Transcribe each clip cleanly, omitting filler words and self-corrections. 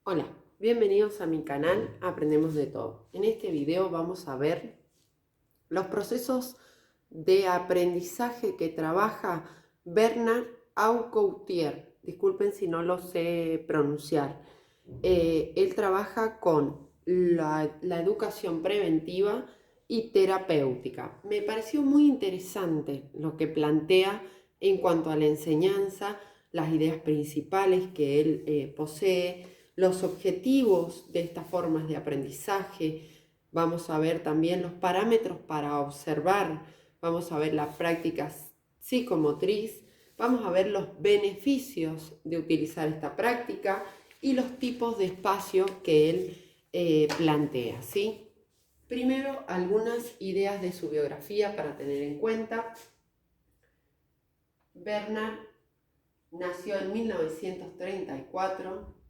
Hola, bienvenidos a mi canal Aprendemos de Todo. En este video vamos a ver los procesos de aprendizaje que trabaja Bernard Aucoutier. Disculpen si no lo sé pronunciar. Él trabaja con la educación preventiva y terapéutica. Me pareció muy interesante lo que plantea en cuanto a la enseñanza, las ideas principales que él posee, los objetivos de estas formas de aprendizaje. Vamos a ver también los parámetros para observar, vamos a ver la práctica psicomotriz, vamos a ver los beneficios de utilizar esta práctica y los tipos de espacio que él plantea, ¿sí? Primero, algunas ideas de su biografía para tener en cuenta. Bernard nació en 1934.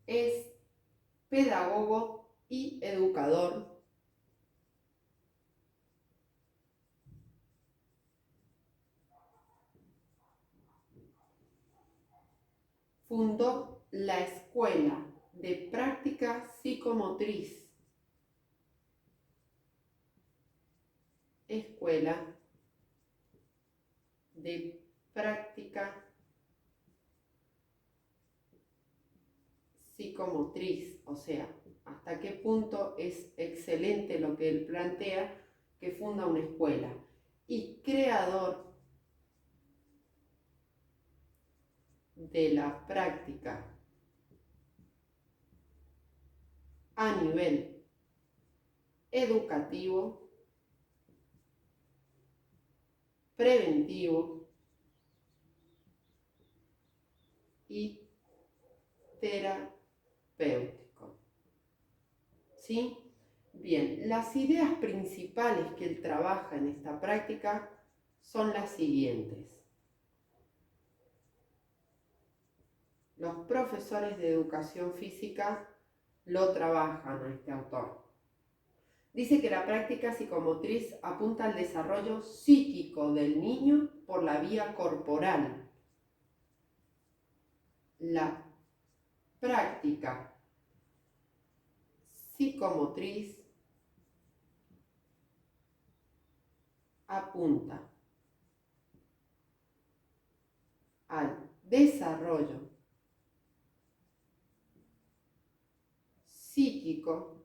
Es pedagogo y educador. Fundó la Escuela de Práctica Psicomotriz. Escuela de Práctica Psicomotriz, o sea, hasta qué punto es excelente lo que él plantea, que funda una escuela, y creador de la práctica a nivel educativo, preventivo y terapéutico. ¿Sí? Bien, las ideas principales que él trabaja en esta práctica son las siguientes. Los profesores de educación física lo trabajan a este autor. Dice que la práctica psicomotriz apunta al desarrollo psíquico del niño por la vía corporal. La práctica psicomotriz apunta al desarrollo psíquico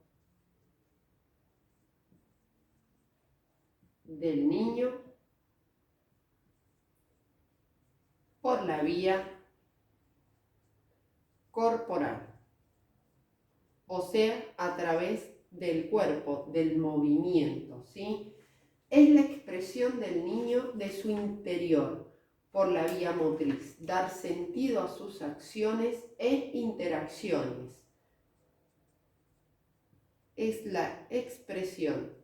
del niño por la vía corporal, o sea, a través del cuerpo, del movimiento, ¿sí? Es la expresión del niño de su interior por la vía motriz, dar sentido a sus acciones e interacciones. Es la expresión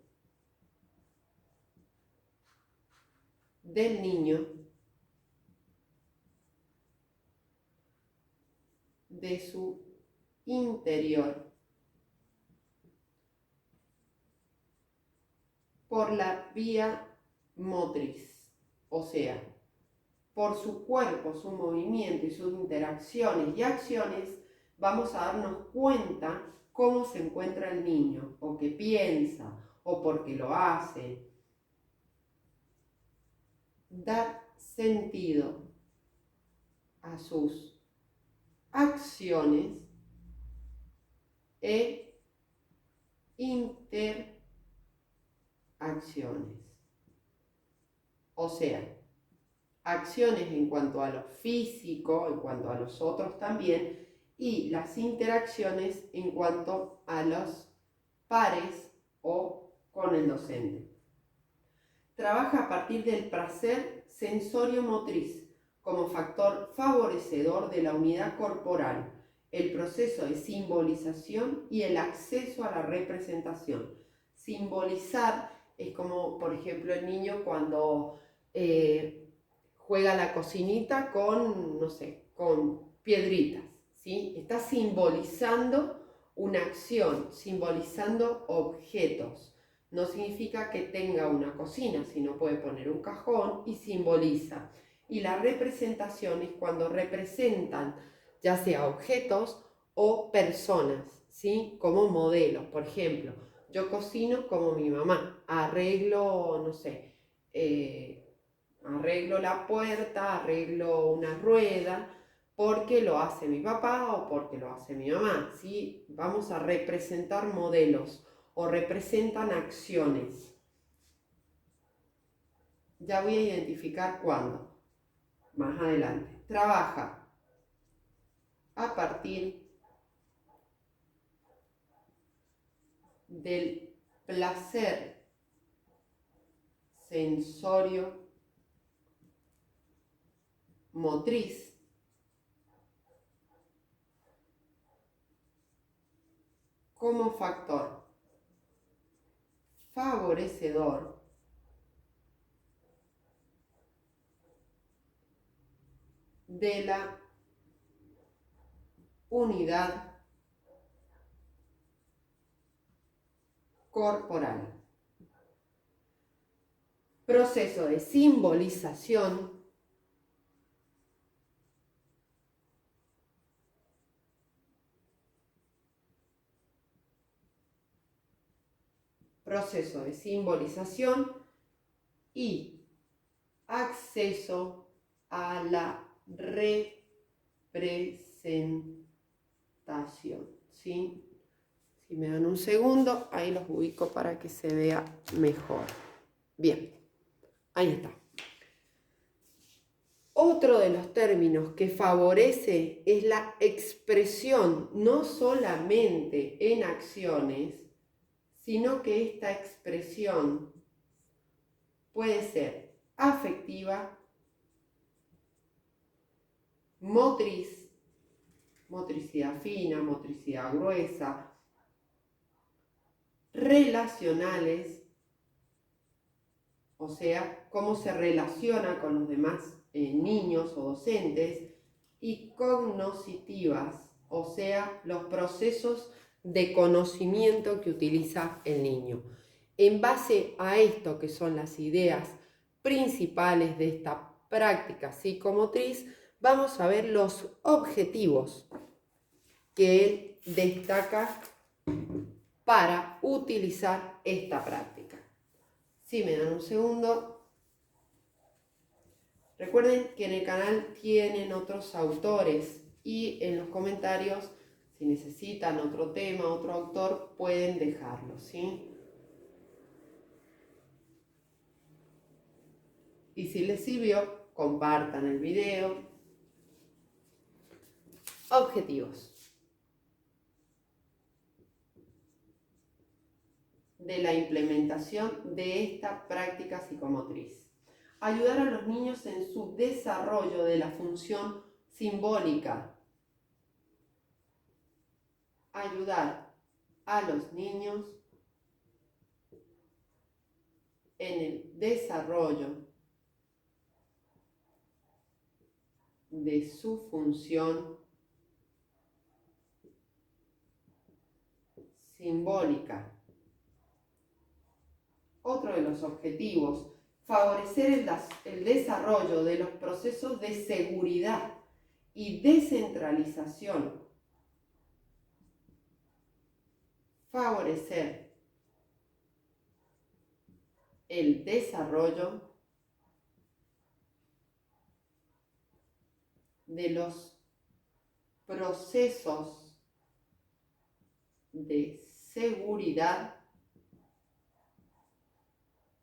del niño de su interior por la vía motriz, o sea, por su cuerpo, su movimiento y sus interacciones y acciones, vamos a darnos cuenta cómo se encuentra el niño, o qué piensa, o por qué lo hace. Dar sentido a sus acciones e interacciones. O sea, acciones en cuanto a lo físico, en cuanto a los otros también, y las interacciones en cuanto a los pares o con el docente. Trabaja a partir del placer sensorio-motriz como factor favorecedor de la unidad corporal, el proceso de simbolización y el acceso a la representación. Simbolizar es como, por ejemplo, el niño cuando juega a la cocinita con, no sé, con piedritas, ¿sí? Está simbolizando una acción, simbolizando objetos. No significa que tenga una cocina, sino puede poner un cajón y simboliza. Y la representación es cuando representan ya sea objetos o personas, ¿sí? Como modelos. Por ejemplo, yo cocino como mi mamá, arreglo, no sé, arreglo la puerta, arreglo una rueda, porque lo hace mi papá o porque lo hace mi mamá, ¿sí? Vamos a representar modelos o representan acciones. Ya voy a identificar cuándo, más adelante. Trabaja a partir del placer sensorio motriz como factor favorecedor de la unidad corporal. Proceso de simbolización y acceso a la representación, ¿sí? Si me dan un segundo, ahí los ubico para que se vea mejor. Bien, ahí está. Otro de los términos que favorece es la expresión, no solamente en acciones, sino que esta expresión puede ser afectiva, motriz, motricidad fina, motricidad gruesa, relacionales, o sea, cómo se relaciona con los demás niños o docentes, y cognoscitivas, o sea, los procesos de conocimiento que utiliza el niño. En base a esto, que son las ideas principales de esta práctica psicomotriz, vamos a ver los objetivos que él destaca para utilizar esta práctica. Si me dan un segundo. Recuerden que en el canal tienen otros autores y en los comentarios, si necesitan otro tema, otro autor, pueden dejarlo, ¿sí? Y si les sirvió, compartan el video. Objetivos de la implementación de esta práctica psicomotriz. Ayudar a los niños en su desarrollo de la función simbólica. Ayudar a los niños en el desarrollo de su función simbólica. Otro de los objetivos, favorecer el desarrollo de los procesos de seguridad y descentralización. Favorecer el desarrollo de los procesos de seguridad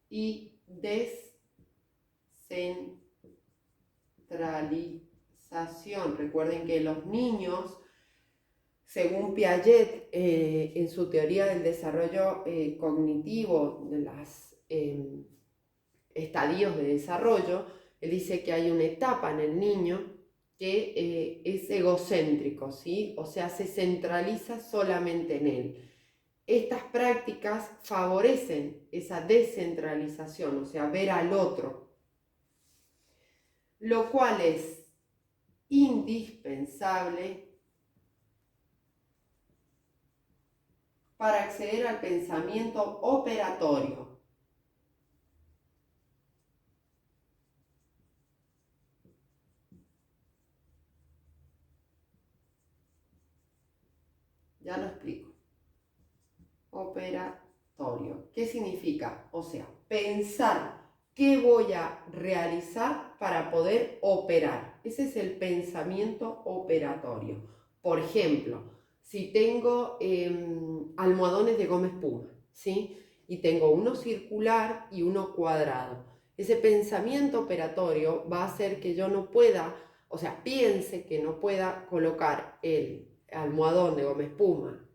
y descentralización. Recuerden que los niños, según Piaget, en su teoría del desarrollo cognitivo, de los estadios de desarrollo, él dice que hay una etapa en el niño que es egocéntrico, ¿sí? O sea, se centraliza solamente en él. Estas prácticas favorecen esa descentralización, o sea, ver al otro, lo cual es indispensable para acceder al pensamiento operatorio. Ya lo explico. Operatorio. ¿Qué significa? O sea, pensar qué voy a realizar para poder operar. Ese es el pensamiento operatorio. Por ejemplo, si tengo almohadones de goma espuma, ¿sí? Y tengo uno circular y uno cuadrado. Ese pensamiento operatorio va a hacer que yo no pueda, o sea, piense que no pueda colocar el almohadón de goma espuma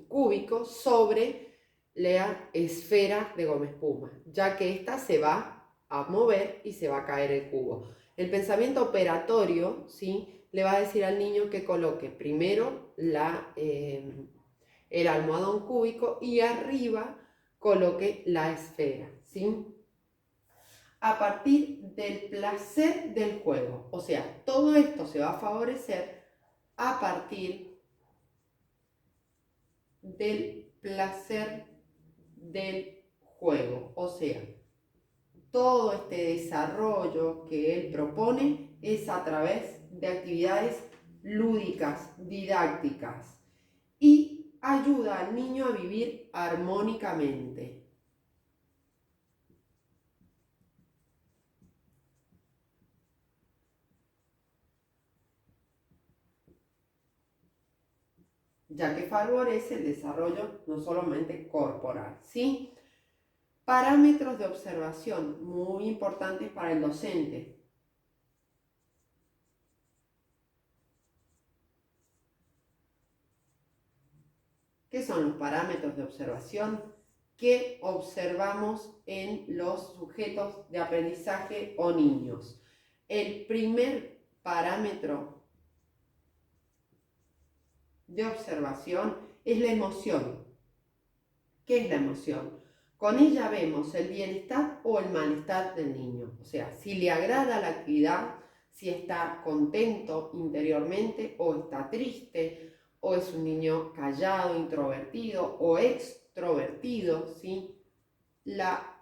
cúbico sobre la esfera de goma espuma, ya que ésta se va a mover y se va a caer el cubo. El pensamiento operatorio, ¿sí?, le va a decir al niño que coloque primero el almohadón cúbico y arriba coloque la esfera, ¿sí? A partir del placer del juego. O sea, todo esto se va a favorecer a partir del placer del juego. O sea, todo este desarrollo que él propone es a través de actividades lúdicas, didácticas, y ayuda al niño a vivir armónicamente. Ya que favorece el desarrollo no solamente corporal, ¿sí? Parámetros de observación muy importantes para el docente. ¿Qué son los parámetros de observación que observamos en los sujetos de aprendizaje o niños? El primer parámetro de observación es la emoción. ¿Qué es la emoción? Con ella vemos el bienestar o el malestar del niño. O sea, si le agrada la actividad, si está contento interiormente o está triste, o es un niño callado, introvertido o extrovertido, ¿sí? La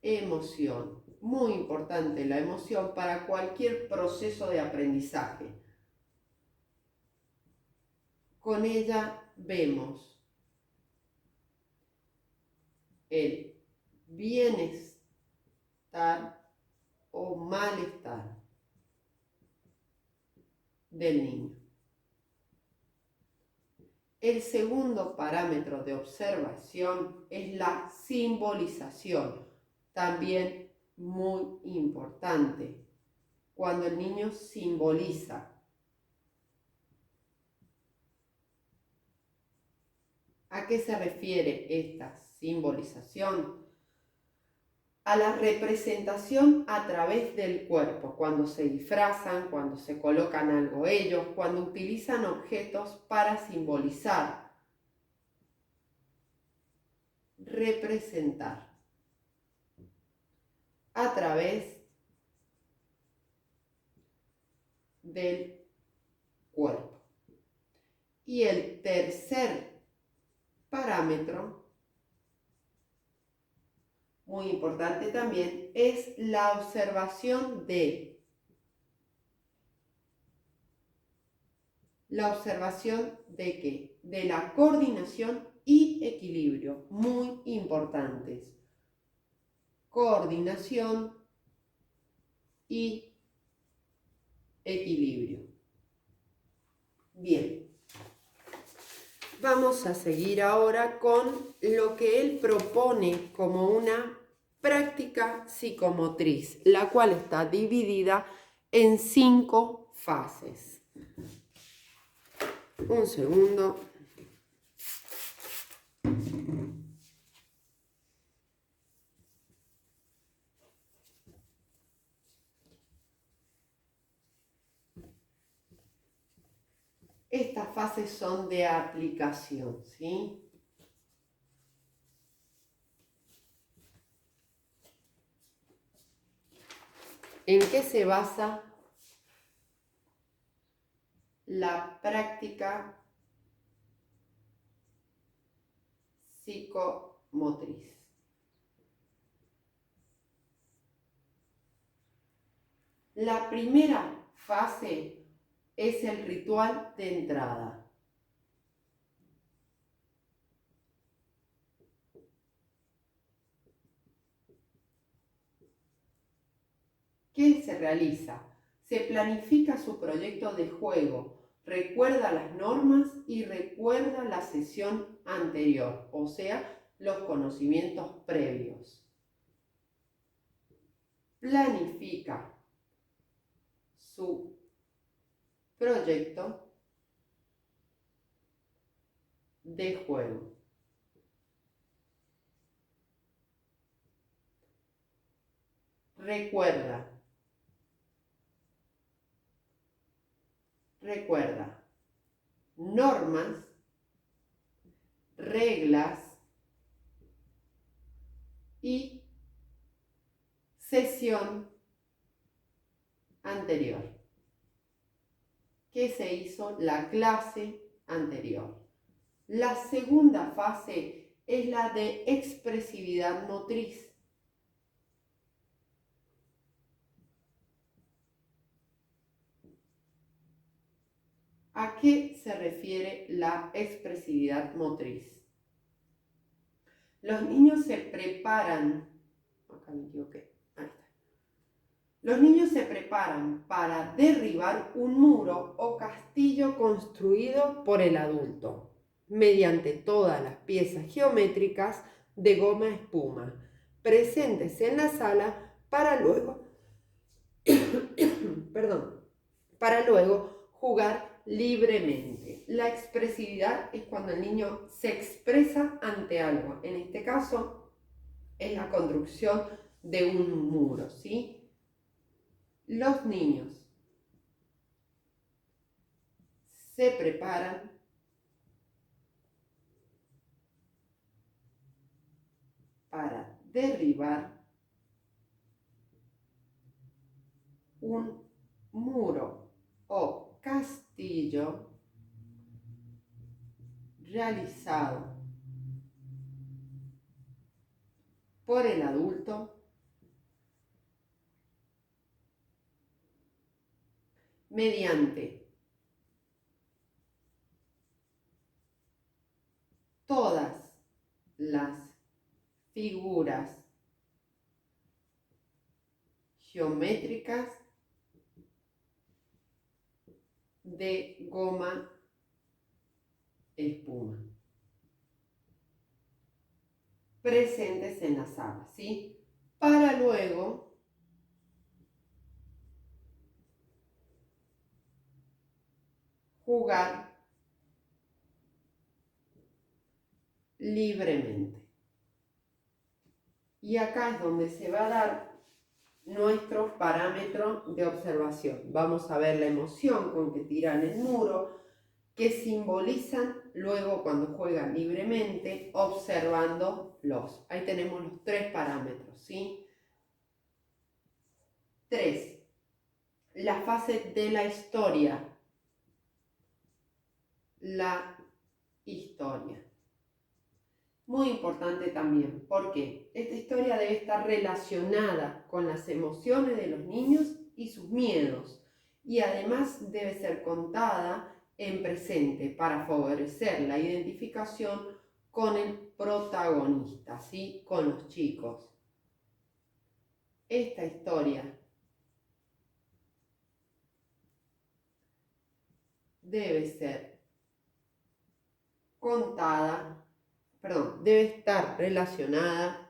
emoción, muy importante la emoción para cualquier proceso de aprendizaje. Con ella vemos el bienestar o malestar del niño. El segundo parámetro de observación es la simbolización, también muy importante, cuando el niño simboliza. ¿A qué se refiere esta simbolización? A la representación a través del cuerpo, cuando se disfrazan, cuando se colocan algo ellos, cuando utilizan objetos para simbolizar, representar, a través del cuerpo. Y el tercer parámetro, muy importante también, es la observación de qué? De la coordinación y equilibrio, muy importantes. Coordinación y equilibrio. Bien. Vamos a seguir ahora con lo que él propone como una práctica psicomotriz, la cual está dividida en 5 fases. Un segundo. Estas fases son de aplicación, ¿sí? ¿En qué se basa la práctica psicomotriz? La primera fase es el ritual de entrada. ¿Qué se realiza? Se planifica su proyecto de juego, recuerda las normas y recuerda la sesión anterior, o sea, los conocimientos previos. Planifica su proyecto de juego. Recuerda normas, reglas y sesión anterior. ¿Qué se hizo? La clase anterior. La segunda fase es la de expresividad motriz. ¿A qué se refiere la expresividad motriz? Los niños se preparan, acá me equivoqué, ahí está. Los niños se preparan para derribar un muro o castillo construido por el adulto mediante todas las piezas geométricas de goma espuma presentes en la sala para luego, para luego jugar libremente. La expresividad es cuando el niño se expresa ante algo. En este caso es la construcción de un muro, ¿sí? Los niños se preparan para derribar un muro o castillo realizado por el adulto mediante todas las figuras geométricas de goma espuma presentes en la sala, ¿sí? Para luego jugar libremente. Y acá es donde se va a dar nuestro parámetro de observación. Vamos a ver la emoción con que tiran el muro, que simbolizan luego cuando juegan libremente, observándolos. Ahí tenemos los 3 parámetros, ¿sí? 3. La fase de la historia. La historia. Muy importante también, porque esta historia debe estar relacionada con las emociones de los niños y sus miedos, y además debe ser contada en presente para favorecer la identificación con el protagonista, ¿sí? Con los chicos. Esta historia debe ser contada, debe estar relacionada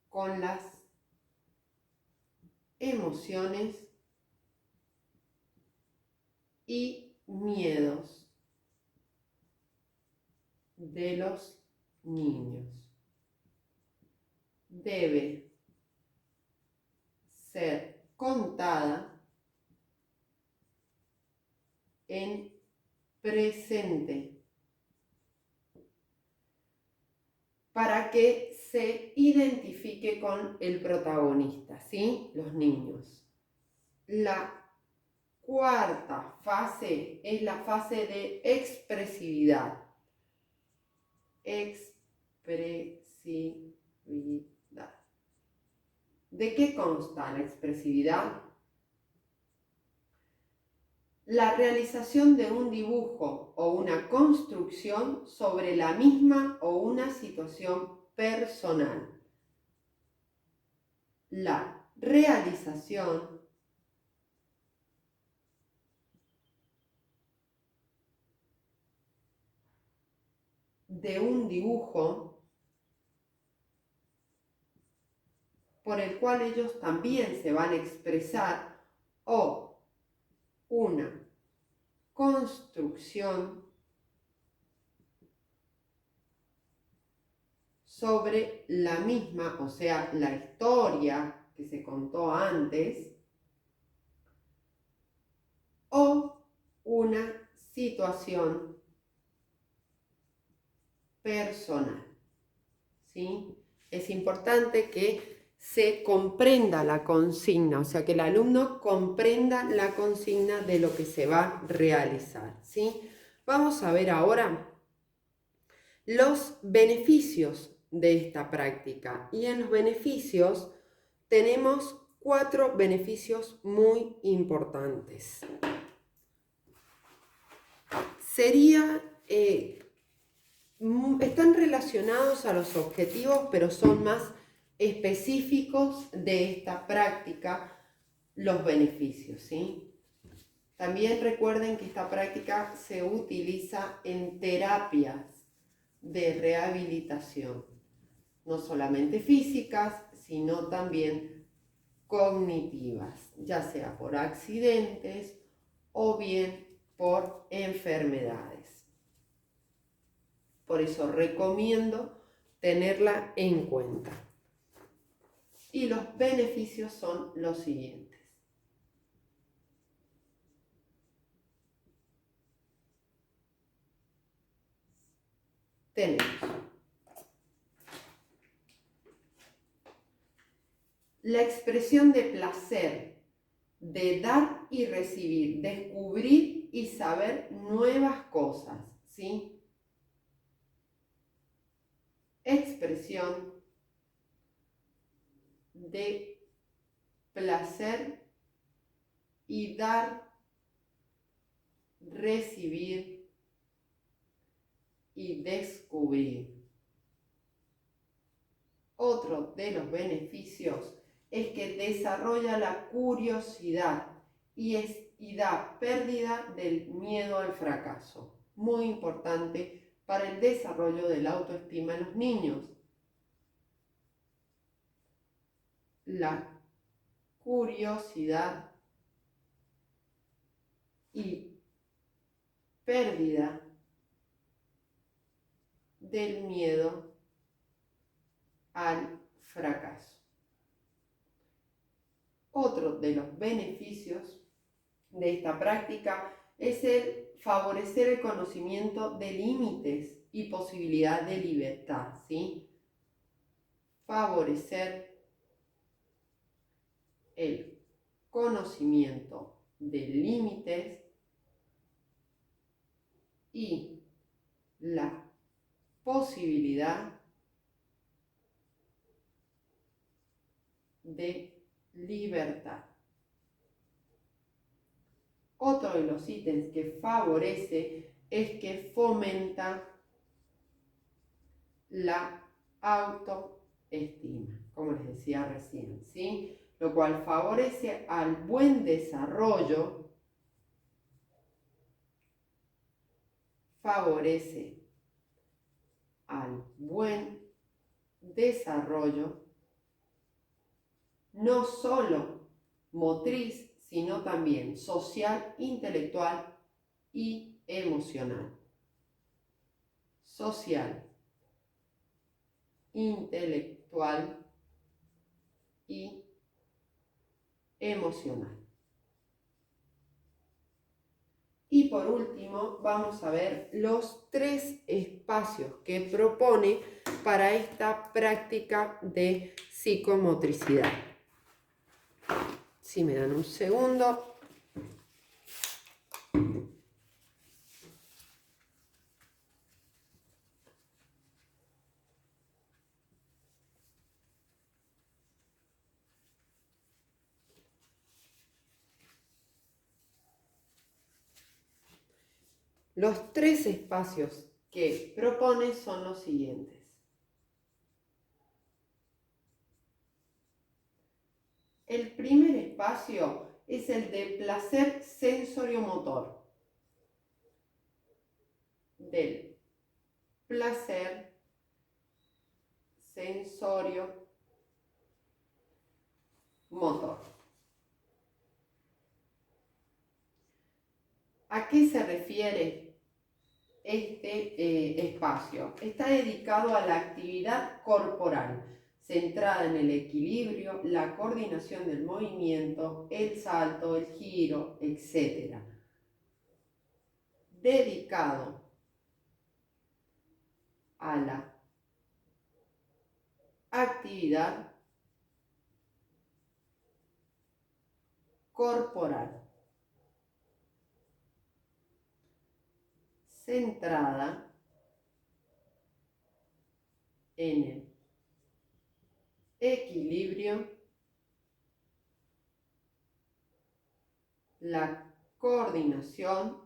con las emociones y miedos de los niños. Debe ser contada en presente para que se identifique con el protagonista, ¿sí? Los niños. La cuarta fase es la fase de expresividad. Expresividad. ¿De qué consta la expresividad? la realización de un dibujo o una construcción sobre la misma o una situación personal. La realización de un dibujo por el cual ellos también se van a expresar, o una construcción sobre la misma, o sea, la historia que se contó antes, o una situación personal, ¿sí? Es importante que se comprenda la consigna, o sea, que el alumno comprenda la consigna de lo que se va a realizar, ¿sí? Vamos a ver ahora los beneficios de esta práctica. Y en los beneficios tenemos 4 beneficios muy importantes. Están relacionados a los objetivos, pero son más específicos de esta práctica los beneficios, ¿sí? También recuerden que esta práctica se utiliza en terapias de rehabilitación, no solamente físicas, sino también cognitivas, ya sea por accidentes o bien por enfermedades. Por eso recomiendo tenerla en cuenta. Y los beneficios son los siguientes. Tenemos la expresión de placer, de dar y recibir, descubrir y saber nuevas cosas, ¿sí? Expresión de placer y dar, recibir y descubrir. Otro de los beneficios es que desarrolla la curiosidad y da pérdida del miedo al fracaso. Muy importante para el desarrollo de la autoestima en los niños. La curiosidad y pérdida del miedo al fracaso. Otro de los beneficios de esta práctica es el favorecer el conocimiento de límites y posibilidad de libertad, ¿sí? Favorecer el conocimiento de límites y la posibilidad de libertad. Otro de los ítems que favorece es que fomenta la autoestima, como les decía recién, ¿sí? Lo cual favorece al buen desarrollo, no solo motriz, sino también social, intelectual y emocional. Social, intelectual y emocional. Y por último, vamos a ver los 3 espacios que propone para esta práctica de psicomotricidad. Si me dan un segundo. Los 3 espacios que propone son los siguientes. El primer espacio es el de placer sensoriomotor. Del placer sensoriomotor. ¿A qué se refiere este espacio? Está dedicado a la actividad corporal, centrada en el equilibrio, la coordinación del movimiento, el salto, el giro, etc. Dedicado a la actividad corporal, centrada en el equilibrio, la coordinación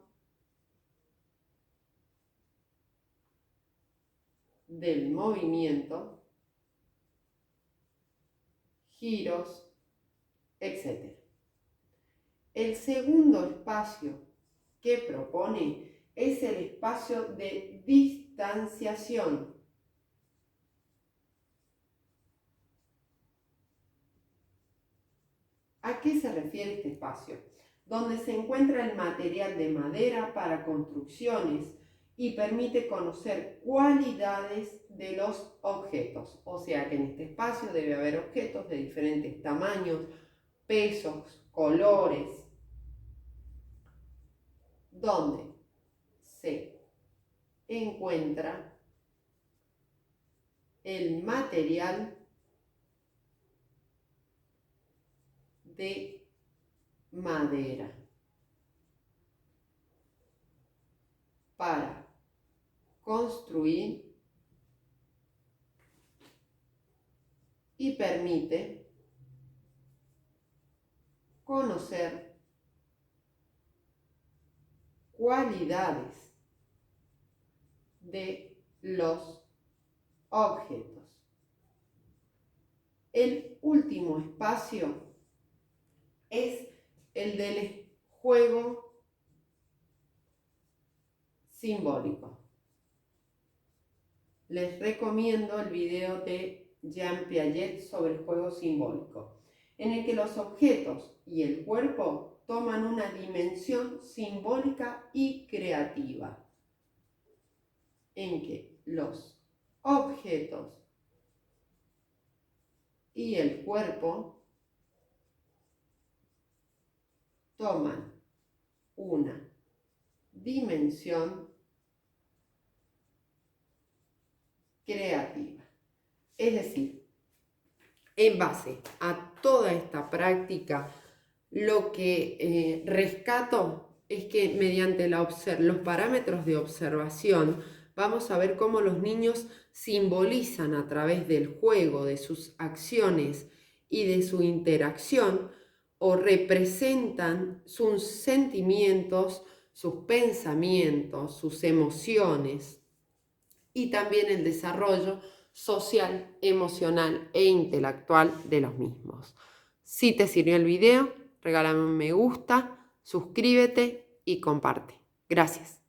del movimiento, giros, etc. El segundo espacio que propone es el espacio de distanciación. ¿A qué se refiere este espacio? Donde se encuentra el material de madera para construcciones y permite conocer cualidades de los objetos. O sea que en este espacio debe haber objetos de diferentes tamaños, pesos, colores, donde se encuentra el material de madera para construir y permite conocer cualidades de los objetos. El último espacio es el del juego simbólico. Les recomiendo el video de Jean Piaget sobre el juego simbólico, en el que los objetos y el cuerpo toman una dimensión simbólica y creativa, en que los objetos y el cuerpo toman una dimensión creativa. Es decir, en base a toda esta práctica, lo que rescato es que mediante los parámetros de observación vamos a ver cómo los niños simbolizan a través del juego, de sus acciones y de su interacción, o representan sus sentimientos, sus pensamientos, sus emociones, y también el desarrollo social, emocional e intelectual de los mismos. Si te sirvió el video, regálame un me gusta, suscríbete y comparte. Gracias.